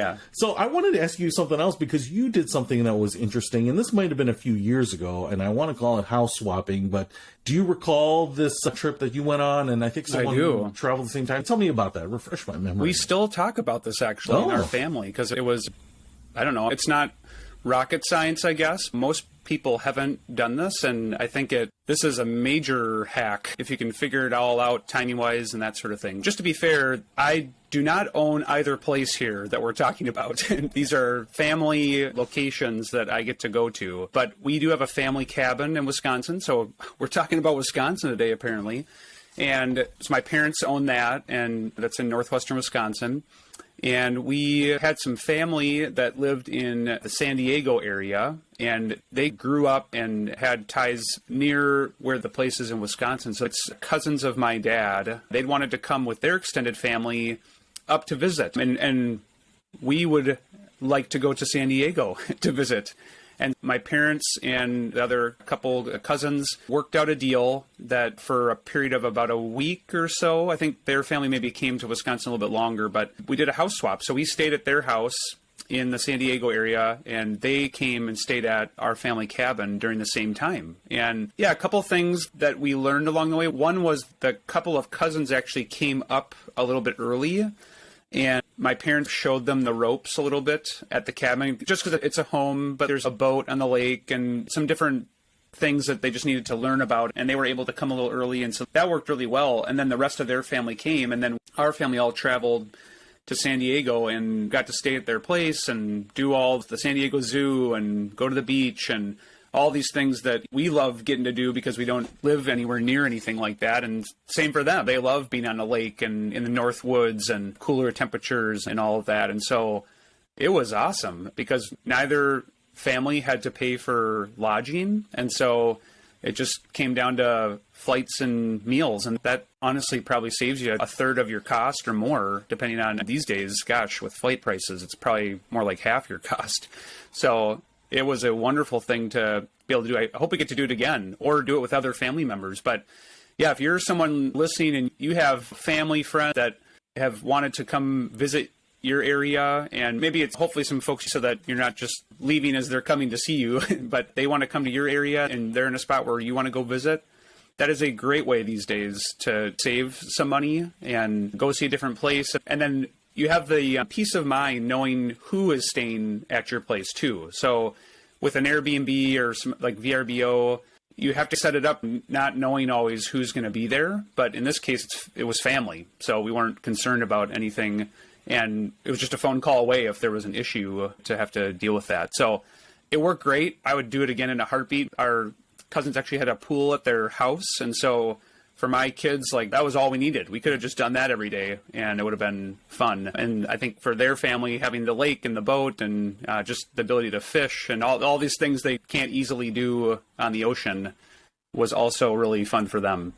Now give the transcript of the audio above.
Yeah. So I wanted to ask you something else, because you did something that was interesting, and this might have been a few years ago, and I want to call it house swapping, but do you recall this trip that you went on? And I think someone traveled at the same time. Tell me about that. Refresh my memory. We still talk about this, actually, in our family, because it was, I don't know, it's not rocket science, I guess. Most people haven't done this, and I think this is a major hack if you can figure it all out timing-wise and that sort of thing. Just to be fair, I do not own either place here that we're talking about. These are family locations that I get to go to, but we do have a family cabin in Wisconsin, so we're talking about Wisconsin today, apparently. And so my parents own that, and that's in northwestern Wisconsin. And we had some family that lived in the San Diego area, and they grew up and had ties near where the place is in Wisconsin. So it's cousins of my dad. They'd wanted to come with their extended family up to visit. And we would like to go to San Diego to visit. And my parents and the other couple cousins worked out a deal that for a period of about a week or so, I think their family maybe came to Wisconsin a little bit longer, but we did a house swap. So we stayed at their house in the San Diego area, and they came and stayed at our family cabin during the same time. And yeah, a couple things that we learned along the way. One was the couple of cousins actually came up a little bit early, and my parents showed them the ropes a little bit at the cabin, just because it's a home, but there's a boat on the lake and some different things that they just needed to learn about. And they were able to come a little early. And so that worked really well. And then the rest of their family came. And then our family all traveled to San Diego and got to stay at their place and do all the San Diego Zoo and go to the beach and all these things that we love getting to do because we don't live anywhere near anything like that. And same for them. They love being on the lake and in the North Woods and cooler temperatures and all of that. And so it was awesome because neither family had to pay for lodging. And so it just came down to flights and meals. And that honestly probably saves you a third of your cost or more, depending on these days. Gosh, with flight prices, it's probably more like half your cost. So it was a wonderful thing to be able to do. I hope we get to do it again or do it with other family members. But yeah, if you're someone listening and you have family friends that have wanted to come visit your area, and maybe it's hopefully some folks so that you're not just leaving as they're coming to see you, but they want to come to your area and they're in a spot where you want to go visit. That is a great way these days to save some money and go see a different place. And then you have the peace of mind knowing who is staying at your place too. So with an Airbnb or some like VRBO, you have to set it up not knowing always who's going to be there. But in this case, it was family. So we weren't concerned about anything. And it was just a phone call away if there was an issue to have to deal with that. So it worked great. I would do it again in a heartbeat. Our cousins actually had a pool at their house. And so for my kids, like that was all we needed. We could have just done that every day and it would have been fun. And I think for their family, having the lake and the boat and just the ability to fish and all these things they can't easily do on the ocean was also really fun for them.